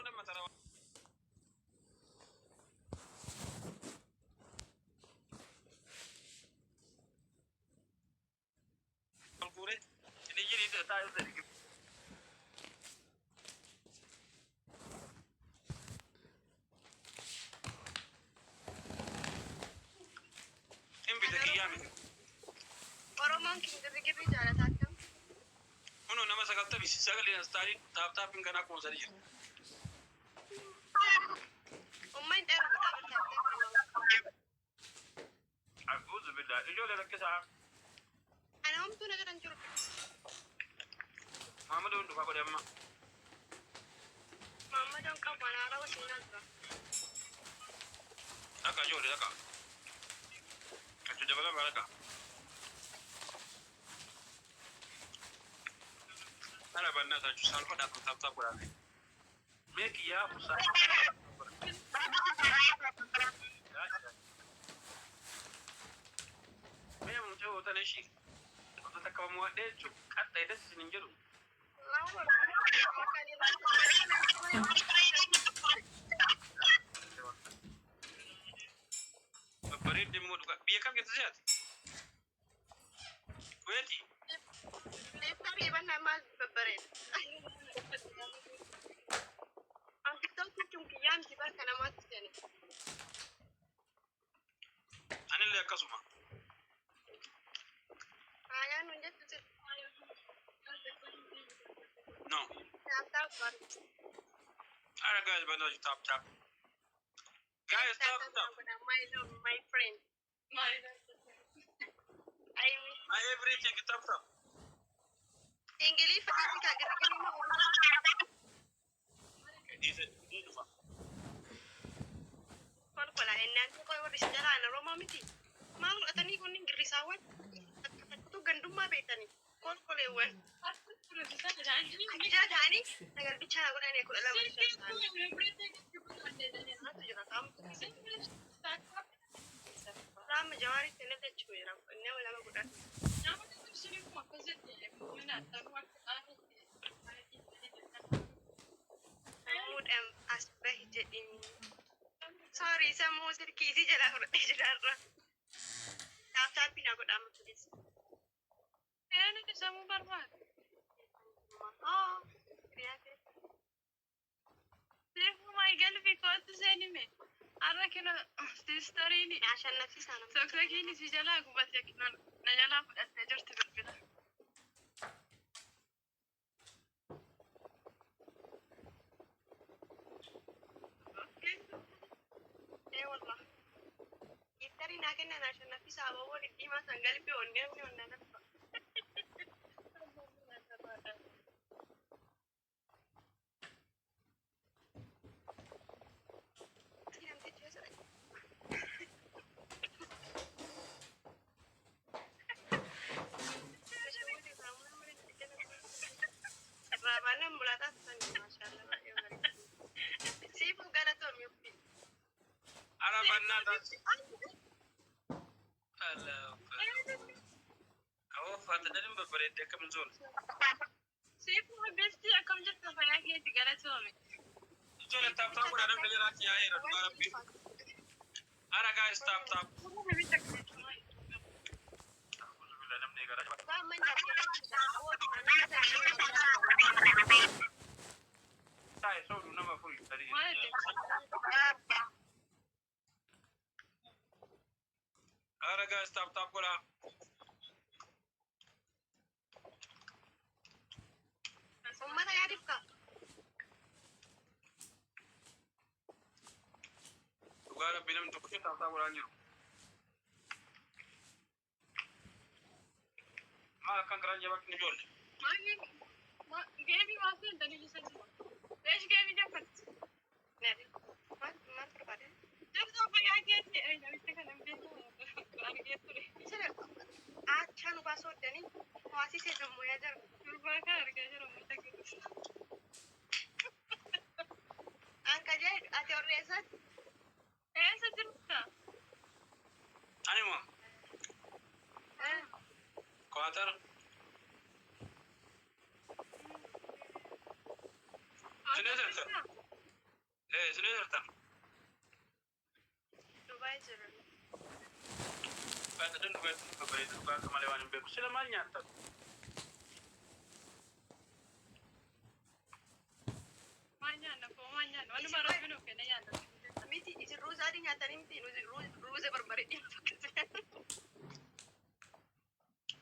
nama tara kure ini jadi itu tahu dari embi de kiyami Oromoon kirri jaalataatan. uno nama sagalta bisi sagali astari tap ingana ko sari Ummaan dheeraa dhaabbatee a'udhu billahi ijoollee rakkisaa ana homtuu na jedhan jiru. Muhammad hundu fa godhe amma Muhammadan qabu anaara wasiinaa jira. akka ijoollee akka achu dabala baraka ana banna ta ju salfa da tap godhame meki ya musa me mun ce wata ne shi wata ta kawo mu wadde ju kadda ida sinin jiru bari din mu duka biye kam ke tsaya weti Leeffarii bannaa maal babbareeda. Anfitoonni cunqiyyaan dibaa kana maatti seene. anillee akkasuma Faayaan nun jettu sirri. no Taaptaap baru. ara guys banna ju tap guys tap My friend. I mean, my everything tap English fakkaatu kaa gargaaruu ma oolu. ise dufa Kolkola ennaan koo warri si jalaan Oromoo miti. Maal godhatanii kun ingirisaawwan akkatu gandummaa beektanii kolkoleewwan. Ajjaa ta'anii nagar bichaa godhanii kudha lama Raama jawaaritti inni dachuu jira. Inni lama godhan. Muudhaan as bahi jedhini. Sorry, sammuu sirkiisii jalaa fudhadhee jiraarra. Taaptaappii na godhaa matuulis. Nuti sammuu barbaadu. Seefuma galbii kootu seenime. Har'a kino sistariini Ashannafsiisaa nama. tokkokiini si jalaa gubatee kino na jalaa fudhattee jirti bilbila. Wallah. Gittarii naa kennan ashannafsiisaa ababoo dhidhiimaa san galbii onnee onnee nafa. Rabanan mulata sani masyaallah. Sifu galatom yupi. ara banna ta Allah kawo fata dalin babbare da kamin zo Seefuma besti akkam jirtu fayyaa keetti galatoome. ijoollee tap godhaa namni jira ki yaa'ee rabbi ara guys tap namni gara Baman sai so nama full tadi ara guys tap godhaa ummata yaadif ka. dhugaa rabbi namni tokko tap godhaa jiru maal akkan garaan jabaatiin ijoollee Geebii waa seentanii lisan jiru. Beesh geebii jaffatti. Nabi. Maal barbaade? Jirtuu fayyaa keetti namicha kana argee ture. Sira achaan baasoo danii hawaasi seesammoo yaa jira. Durbaa kan argaa jiru uummata keessa. Anka jedhu ati horreessan Eessa jirta? ani moo Qatar سنيرتم Dubai jiran. بعد دن دبي دبي دبي كمان لوانين بيكو سلمان يانتا Manyan ako, manyan. Ano marami no kaya yan. Miti isi ruza adi nyata ni miti ruza berbari dia pakai.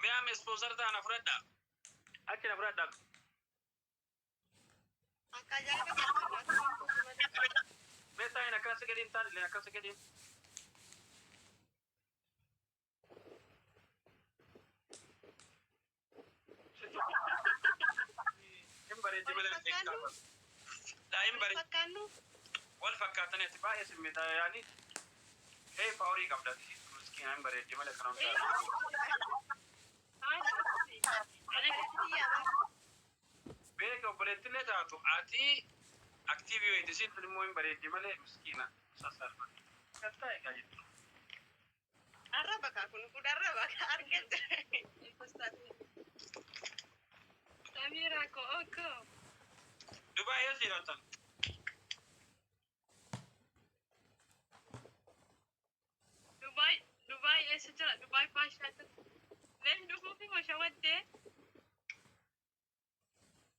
ميام سبونسر تاعنا فردا أكيد فردا Akaja ka متى هنا كان سكدين تاني لنا كان سكدين إمبارح جبل الإكتاب لا إمبارح Pakanu. والفكاتني تباهي اسمي يعني إيه فوري قبل مسكين إمبارح جبل الكلام بيك وبلت لي تاتو أتي أكتيفي ويدسين في المهم بريد جمالة مسكينة ساسر كتا يكاجي Araba ka kun kudaraba ka arket. Samira ko, oko. دبي يزي رتن Dubai eessa jira? Dubai paashaata. Deemni dhufuu fi mashawaddee.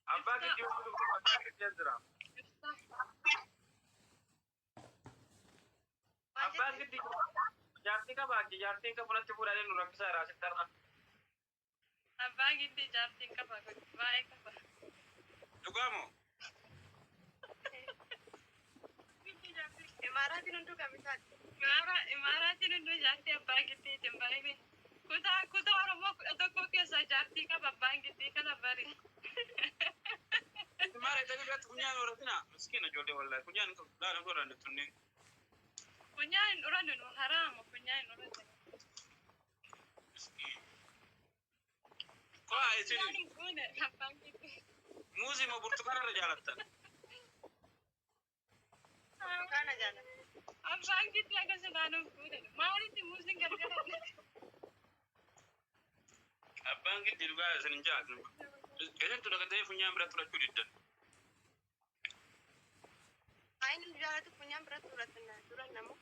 أباك ديو أباك جزرة أباك ديو جارتي का बाकी جارتي का पुनः पूरा दिन रखसा राशिद करना Abbaa giddii jaartiin qaba. Baay'ee qaba. दुगामो Imarati nuntu kami kat. Imaaraatiin hunduu jaartii abbaa giddiitiin baay'ee. Kutaa Oromoo kudha tokko keessa jaartii qaba abbaan giddii kana bari. مارا تبي بيت كنيان ورثنا مسكينة جودة والله كنيان لا نقول عند التنين Kunyaan dhuran nu haraama kunyaan dhuran. مسكين قا يصير Kunyaan kun abbaan giddii. موزي ما برتقال رجالتنا Kana jana. Abbaan giddii akkasii naannoo kun maalitti muuziin gargara. أبان قد يلقى سنجاك إذا أنتوا لقد تعرفوا نعم برا ترى جدا Ain jara tu punya berat beratna. Duran namu.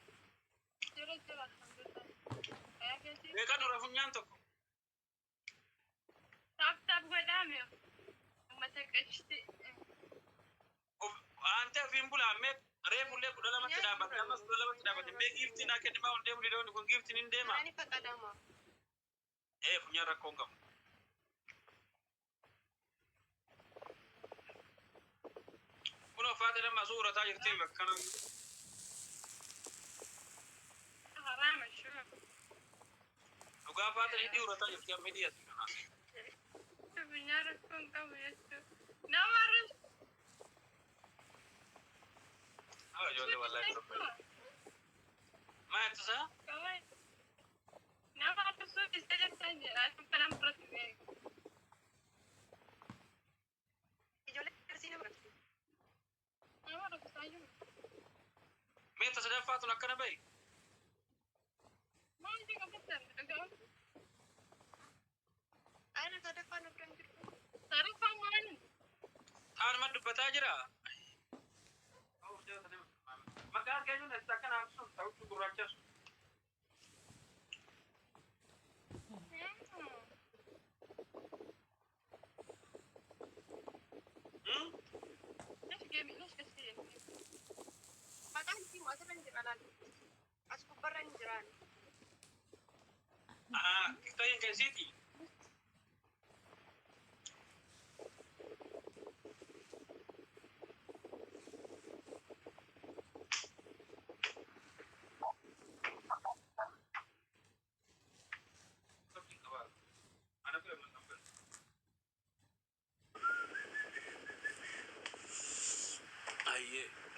Jira alhamdulillah. Kayak gitu. mereka tu rafun nyanto Tap godame. Mata kashti. ante film bula met refu le kudala ma tidaba kama kudala ma tidaba be gift na ke dima onde buli don ko gift ni ndema Ani pakadama. funya rakonga uno fadela mazura ta yekte kana Haram şu. uga fadela idi urata yekte media kana Dünyada kon kavuyorsun. Ne var? ah jolle wallahi ma tsa Kawai. Ne var su istedim sence? Artık falan bırakıyorum. Ijole tersine berat. Ne var bu sayı? me tsa da fatu nakana bay Mau juga betul. Enggak. Aina kada fanu kan gitu. Sarap paman. an mad batajira magar kayun takkan aksun tau tu guracha Leş keseyim. Makan si masa kan jiranan. As kubaran jiran. ah kita yang ke city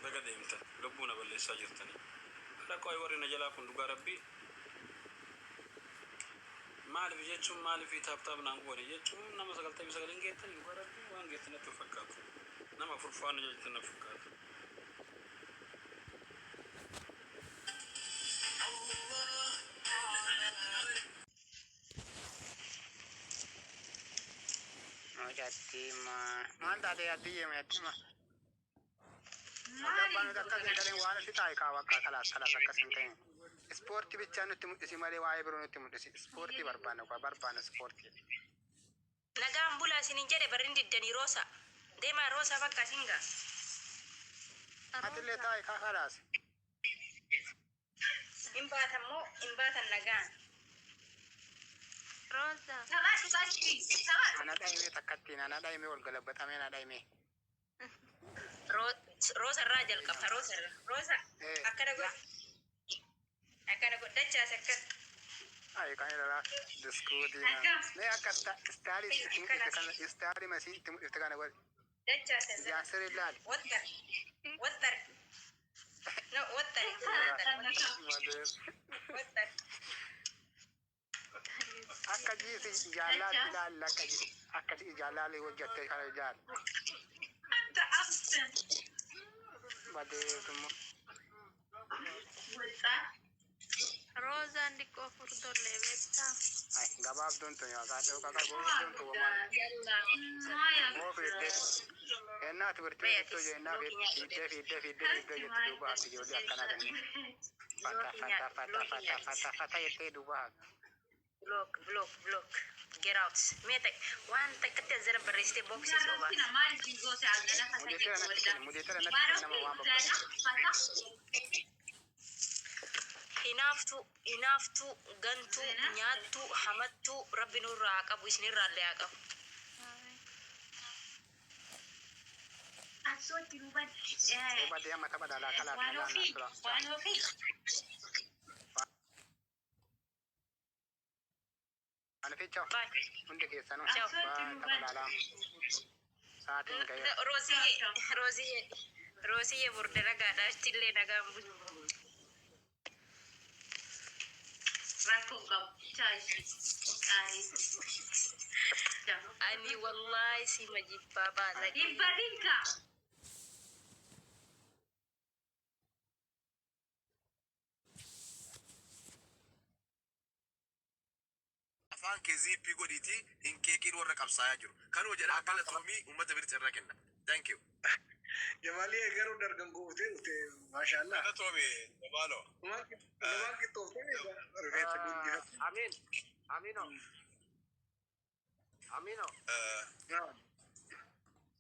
daga deemta lubbuuna balleessaa jirtanii rakkoo ay warri na jalaa kun dhugaa rabbii maaliif jechuun maaliif taaptaap naan goone jechuun nama 99 geettanii dhugaa rabbii waan geettinatti fakkaatu nama furfaana jechuun na fakkaatu Yatima. Manda de yatima yatima. Abbaan akka sagaleen waan si taa'e kaa wakkaa kalaas akkas hin ta'in. Ispoortii bichaa nutti mul'isi malee waa'ee biroo nutti mul'isi. Ispoortii barbaanna ispoortii. Nagaan bulaa isinin jedhe barrin diddanii roosa. Deemaa roosa bakka isingaa. Atillee taa'e kaa kalaas. Hin baatan nagaan. Rosa. Ana dhaimee takkattiin ana dhaimee ol galabbatamee ana dhaimee. Roosa irraa jalqabna roosa irra. Roosa akkana godhachaas akkas. Ay kan irraa diskuutii. Mee akka istaarii masii itti mul'ifte kana godhe. Dachaas irra. Yaasir ilaali. Wattar. No wattar. Akka jiisi jaalaatti ilaalla akka jaalaalii hojjatte kana jaal. Badeetummo. Rosa ndiko furdolle betta. Ay gabaabduun tun yaa kaadhoo kakaboo tun wamaan. Moo fiidde. Ennaati birtee jettoo jennaa fiidde jettu duuba haati ijoollee akkanaa kanneen. Fata jettee duuba haati. Block. Get out. Mete. One take the zero bariste boxes over. Mudetera nama waan babbaatu. Hinaaftu gantu nyaattu hamattu rabbi nurraa qabu isinirraa illee haa qabu. Badee amma tapha dhalaa kalaa Waan ofii. Ana fiicha hundi keessanuu tapha dhalaa sa'aatiin ga'ee. Roosiyee burde nagaadhaa achillee nagaan bulu. Ani wallahi si majibbaa baala. afaan keziippii godhiiti hin keekiin warra qabsaayaa jiru. Kanoo jedhaa galatoomii uummata biriti irra kenna. Thank you. Jamalee garuu dargan gootee dhufte maashaallah. Galatoomii Dabaaloo. Namaan qixxooftee rifeensa guddifate. Amino.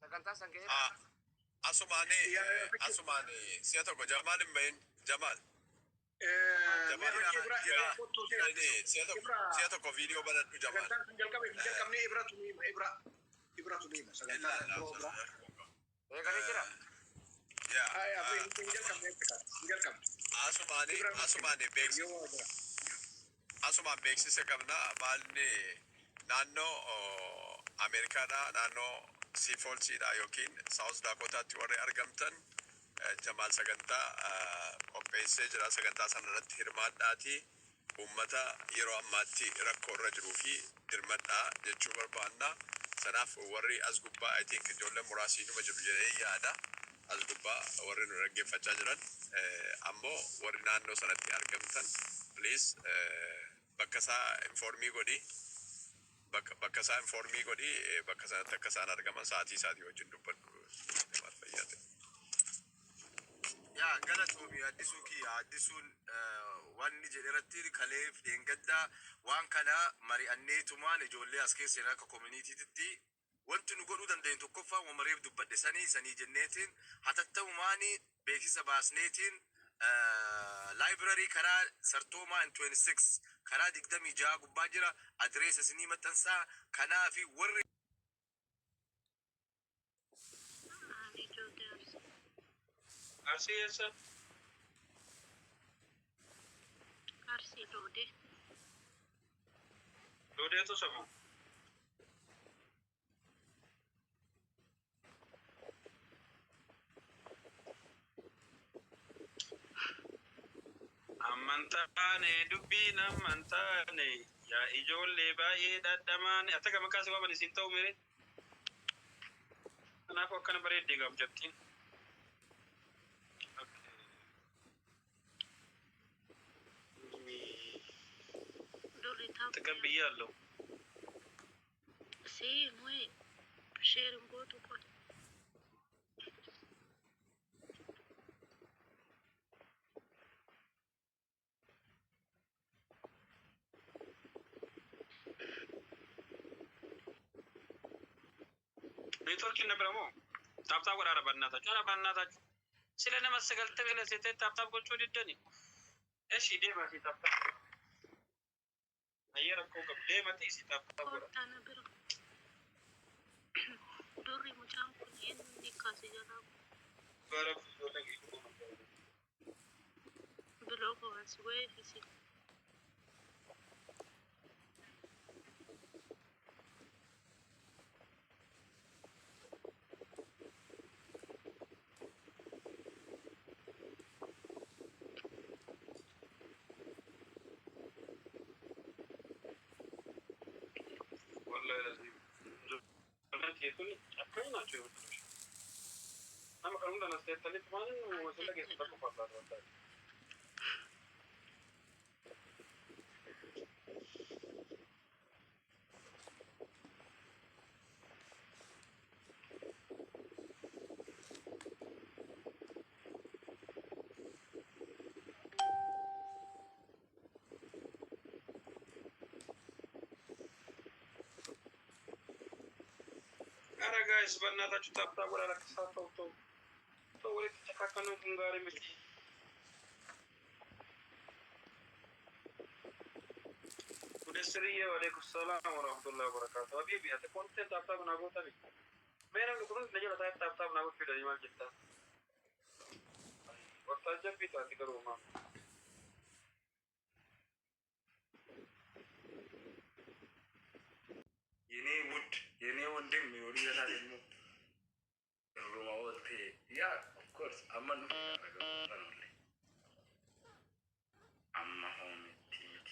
Sagantaa san ga'ee. Asumaanii si'a tokko Jamaal hin bahin Jamaal. Si'a tokko viidiyoo banadhu Jamaal. Jalqabnee Ibra Tumiima sagantaa. Eegalee jira. Asumaan beeksisa qabna maalni naannoo Ameerikaadhaa naannoo Siifoolsiidhaa yookiin Saawus Daakotaatti warri argamtan Jamaal sagantaa qopheessee jira. Sagantaa sana irratti hirmaadhaatii uummata yeroo ammaatti rakkoo irra jiruu fi dirmadhaa jechuu barbaanna. Sanaaf warri as gubbaa I think ijoollee muraasiinuma jiru jedhee yaada. As gubbaa warri nu dhaggeeffachaa jiran ammoo warri naannoo sanatti argamtan please bakka isaa informii godhi. Bakka isaa informii godhi bakka sanatti akka isaan argaman sa'aatii isaatii wajjin dubbadhu maal fayyade. Yaa galatoomii addisuun wanni jedhe irratti kaleef deengaddaa waan kana mari'anneetumaan ijoollee as keessan akka koominiitiitti wanti nu godhuu dandeenyu tokkoffaa wamareef dubbadhe sanii jenneetiin hatattamumaanii beeksisa baasneetiin laayibrarii karaa sartoomaa 26 karaa 26 gubbaa jira adreesa isinii maxxansaa kanaa fi warri Arsii eessa? Arsii Doodee. Doodeetu samu. Ammantaane dubbiin ammantaane yaa ijoollee baay'ee dhadhamaan akka gama kaasee waan isin ta'u mere. Kanaafuu akkana bareeddee gaaf jettiin. ተቀብያለሁ። Sí, muy share un voto con. ኔትወርክ ነበር ሞ ታብታብ ወራረ በእናታችሁ ስለነ መሰገልተ በለሰተ ታብታብ ጎቾ ዲደኒ እሺ ዴማ ሲ ታብታብ አየር እኮ ገብዴ መጥቶ ሲ ታብታብ ወራ ዶሪ ሙጫን ኩኝ ኒካስ ይገራ በረፍ ዶለግ ብሎክ ዋስ ወይ ፊሲ والله لازم قلت يكون أكلنا ناتشو أما كانوا لنا سيتلي كمان وصلنا كيس تكو فاضل والله أنا guys በእናታችሁ ታብታብ ወራ ለከሳተው ተው ወሬ ተካከሉ ጉንጋሪ ምት ወደ ስሪየ ወአለይኩም ሰላም ወራህመቱላሂ ወበረካቱ ሀቢቢ አተ ኮንቴንት ታብታብ ናጎታ ቢ ሜራ ለቁሩ ለጀላ ታብታብ ናጎት ፊደ ይማል ጀታ ወጣጀ ቢታ ትገሩማ የኔ ወንድም ይወሪ ያላ ደግሞ ሩማውት ያ ኦፍ ኮርስ አማን አማ ሆም ቲቲ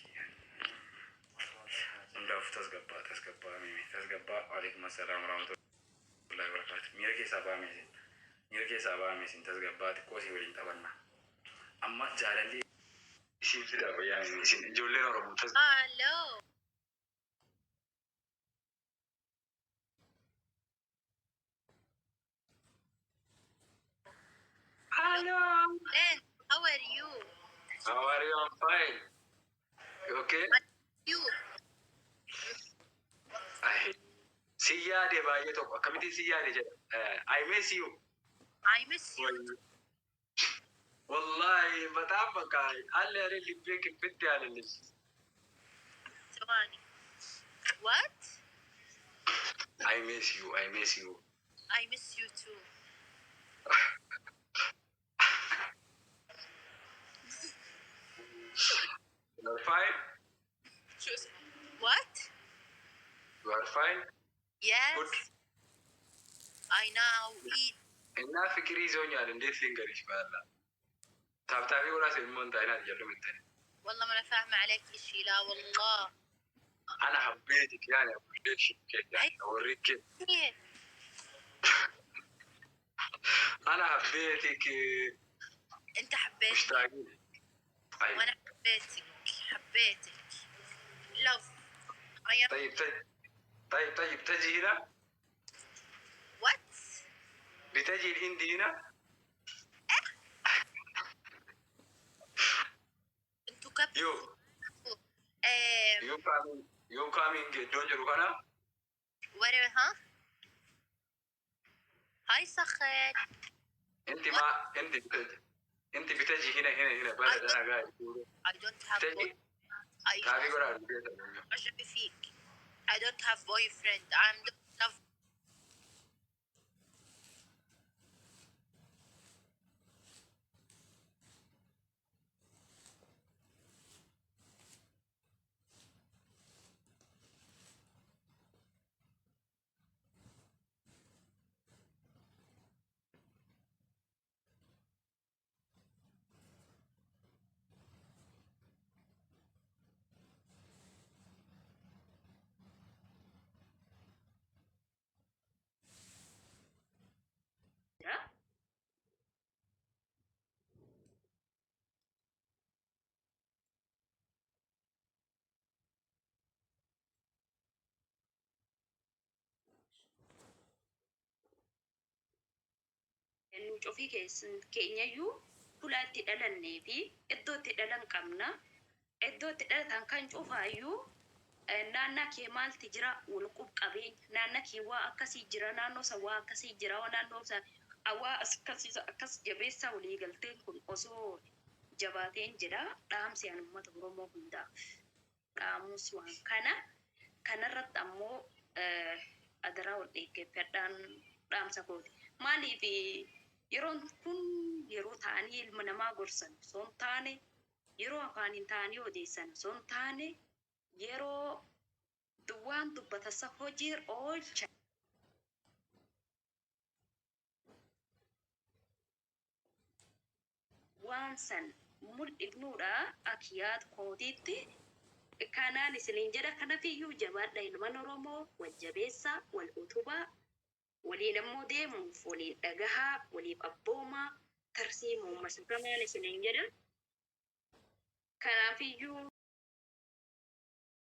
እንዳፍ ተስገባ አለይኩም ሰላም ወራህመቱላሂ ወበረካቱ ሚርኬ ሳባሜ ሲን ተስገባ ኮሲ ወሊን ጠበና አማ ጃለሊ ሲፍዳ በያኒ ሲን ጆሌ ነው ሮሙ ተስ አሎ Hello. Len, how are you? How are you? I'm fine. You okay? You? Siyade baay'ee tokko akkamitti siyade jedha. I miss you. I miss you. Wallahi በጣም በቃ አለ አይደል ልቤ ክፍት ያለልሽ። Tawani. What? I miss you. I miss you too. You're fine? What? You are fine? Yes. Good. I now eat. እና ፍቅር ይዞኛል እንዴት ልንገርሽ ባላ ታብታቢ ወራስ የሞንታ አይናት ያለው ምንተን والله ما انا فاهمه عليك شيء لا والله. انا حبيتك يعني اوريك كيف يعني اوريك كيف انا حبيتك انت حبيتني مشتاقين وانا حبيتك love. طيب تجي هنا What? بتجي الهند هنا انتو كيف you coming don't you هنا where ها هاي سخن انت بتجي هنا بلد انا قاعد I don't have تجي I تعالي قرا أشرب فيك. I don't have boyfriend. I'm the love. nu cofii keenyayyuu fulaatti dhalannee fi iddootti dhalan qabna. Iddootti dhalatan kan cufaayyuu naannaa kee maalti jira wal qabeenya naannaa kee waa akkasii jira naannoo isaa waa akkasii jira naannoo isaa awaa akkas jabeessaa walii galteen kun osoo jabaateen jedha dhaamsi an uummata Oromoo hundaaf dhaamus waan kanarratti ammoo adaraa wal eeggaffadhaan dhaamsa kooti maaliif yeroon kun yeroo ta'anii ilma namaa gorsan son taane yeroo afaaniin ta'anii odeessan son taane yeroo duwwaan dubbatasa hojii oolcha waan san mul'ifnuudha akiyaat kootiitti kanaan isiniin jedha kanafiyyuu jabaadha ilman Oromoo wal jabeessaa wal utubaa waliin ammoo deemuuf waliin dhagahaa waliif abboomaa tarsiimoo masakamaan isiniin jedha kanafiyyuu